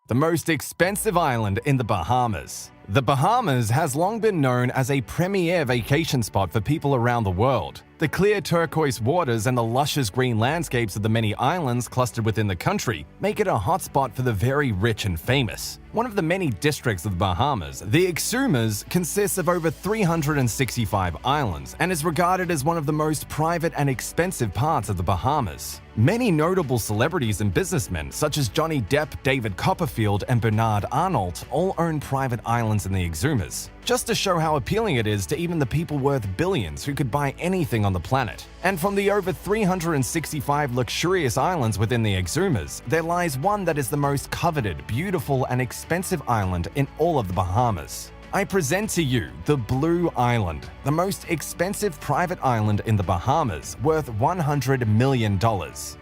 the most expensive island in the Bahamas. The Bahamas has long been known as a premier vacation spot for people around the world. The clear turquoise waters and the luscious green landscapes of the many islands clustered within the country make it a hotspot for the very rich and famous. One of the many districts of the Bahamas, the Exumas, consists of over 365 islands and is regarded as one of the most private and expensive parts of the Bahamas. Many notable celebrities and businessmen, such as Johnny Depp, David Copperfield, and Bernard Arnault, all own private islands in the Exumas, just to show how appealing it is to even the people worth billions who could buy anything on the planet. And from the over 365 luxurious islands within the Exumas, there lies one that is the most coveted, beautiful, and expensive island in all of the Bahamas. I present to you the Blue Island, the most expensive private island in the Bahamas, worth $100 million.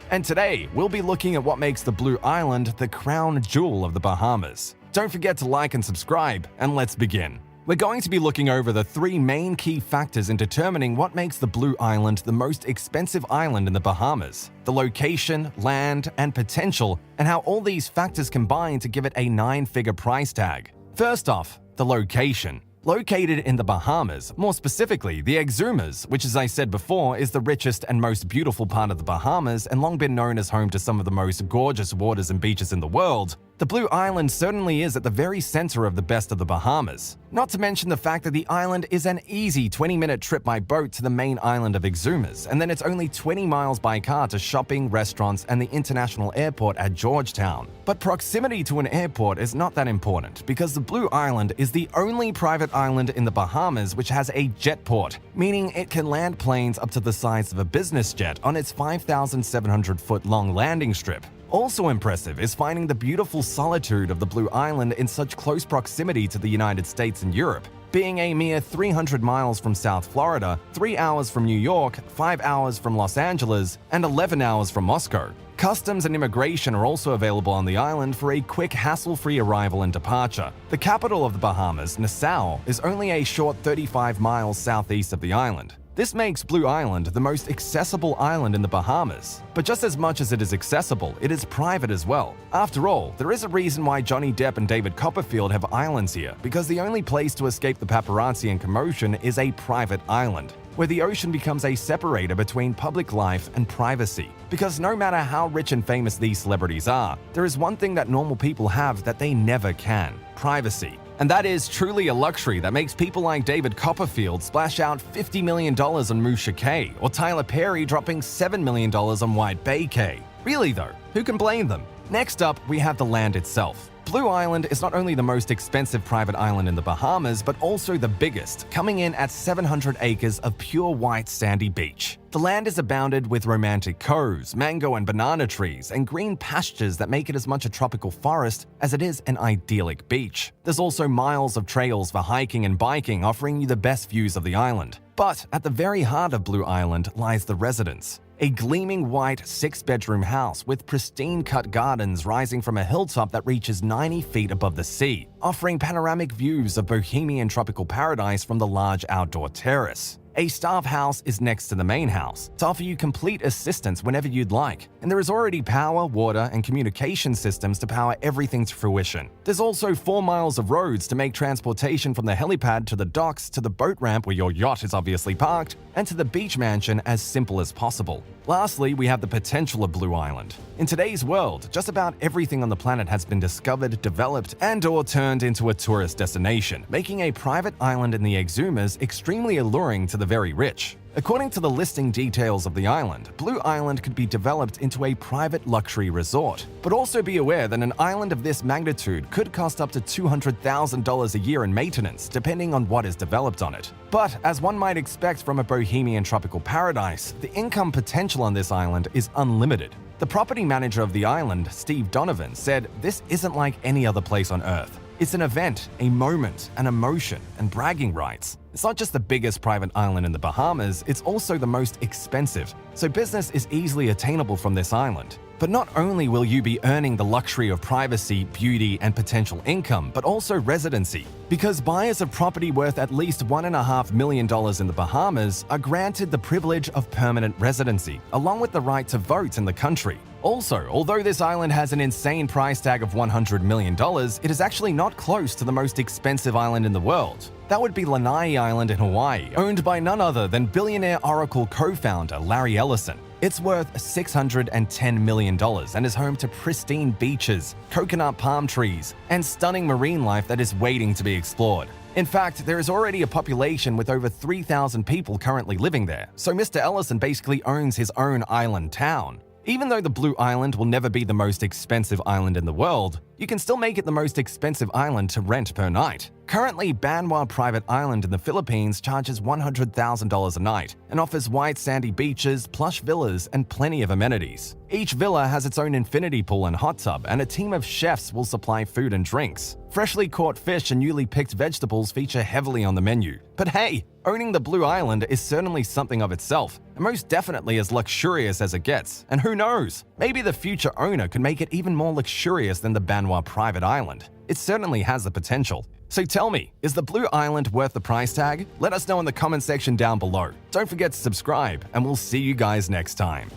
And today, we'll be looking at what makes the Blue Island the crown jewel of the Bahamas. Don't forget to like and subscribe, and let's begin. We're going to be looking over the three main key factors in determining what makes the Blue Island the most expensive island in the Bahamas: the location, land, and potential, and how all these factors combine to give it a 9-figure price tag. First off, the location. Located in the Bahamas, more specifically the Exumas, which as I said before is the richest and most beautiful part of the Bahamas and long been known as home to some of the most gorgeous waters and beaches in the world, the Blue Island certainly is at the very center of the best of the Bahamas. Not to mention the fact that the island is an easy 20-minute trip by boat to the main island of Exumas, and then it's only 20 miles by car to shopping, restaurants, and the international airport at Georgetown. But proximity to an airport is not that important because the Blue Island is the only private island in the Bahamas which has a jetport, meaning it can land planes up to the size of a business jet on its 5,700-foot long landing strip. Also impressive is finding the beautiful solitude of the Blue Island in such close proximity to the United States and Europe, being a mere 300 miles from South Florida, 3 hours from New York, 5 hours from Los Angeles, and 11 hours from Moscow. Customs and immigration are also available on the island for a quick, hassle-free arrival and departure. The capital of the Bahamas, Nassau, is only a short 35 miles southeast of the island. This makes Blue Island the most accessible island in the Bahamas. But just as much as it is accessible, it is private as well. After all, there is a reason why Johnny Depp and David Copperfield have islands here, because the only place to escape the paparazzi and commotion is a private island, where the ocean becomes a separator between public life and privacy. Because no matter how rich and famous these celebrities are, there is one thing that normal people have that they never can: privacy. And that is truly a luxury that makes people like David Copperfield splash out $50 million on Musha Cay, or Tyler Perry dropping $7 million on White Bay Cay. Really though, who can blame them? Next up, we have the land itself. Blue Island is not only the most expensive private island in the Bahamas, but also the biggest, coming in at 700 acres of pure white sandy beach. The land is abounded with romantic coves, mango and banana trees, and green pastures that make it as much a tropical forest as it is an idyllic beach. There's also miles of trails for hiking and biking, offering you the best views of the island. But at the very heart of Blue Island lies the residence. A gleaming white 6-bedroom house with pristine cut gardens rising from a hilltop that reaches 90 feet above the sea, offering panoramic views of bohemian tropical paradise from the large outdoor terrace. A staff house is next to the main house to offer you complete assistance whenever you'd like, and there is already power, water, and communication systems to power everything to fruition. There's also 4 miles of roads to make transportation from the helipad to the docks to the boat ramp where your yacht is obviously parked, and to the beach mansion as simple as possible. Lastly, we have the potential of Blue Island. In today's world, just about everything on the planet has been discovered, developed, and/or turned into a tourist destination, making a private island in the Exumas extremely alluring to the very rich. According to the listing details of the island, Blue Island could be developed into a private luxury resort. But also be aware that an island of this magnitude could cost up to $200,000 a year in maintenance, depending on what is developed on it. But as one might expect from a bohemian tropical paradise, the income potential on this island is unlimited. The property manager of the island, Steve Donovan, said, "This isn't like any other place on Earth. It's an event, a moment, an emotion, and bragging rights. It's not just the biggest private island in the Bahamas, it's also the most expensive, so business is easily attainable from this island. But not only will you be earning the luxury of privacy, beauty, and potential income, but also residency, because buyers of property worth at least $1.5 million in the Bahamas are granted the privilege of permanent residency, along with the right to vote in the country. Also, although this island has an insane price tag of $100 million, it is actually not close to the most expensive island in the world. That would be Lanai Island in Hawaii, owned by none other than billionaire Oracle co-founder Larry Ellison. It's worth $610 million and is home to pristine beaches, coconut palm trees, and stunning marine life that is waiting to be explored. In fact, there is already a population with over 3,000 people currently living there, so Mr. Ellison basically owns his own island town. Even though the Blue Island will never be the most expensive island in the world, you can still make it the most expensive island to rent per night. Currently, Banwa Private Island in the Philippines charges $100,000 a night and offers white sandy beaches, plush villas, and plenty of amenities. Each villa has its own infinity pool and hot tub, and a team of chefs will supply food and drinks. Freshly caught fish and newly picked vegetables feature heavily on the menu. But hey, owning the Blue Island is certainly something of itself, and most definitely as luxurious as it gets. And who knows, maybe the future owner could make it even more luxurious than the Banwa Private Island. It certainly has the potential. So tell me, is the Blue Island worth the price tag? Let us know in the comment section down below. Don't forget to subscribe, and we'll see you guys next time.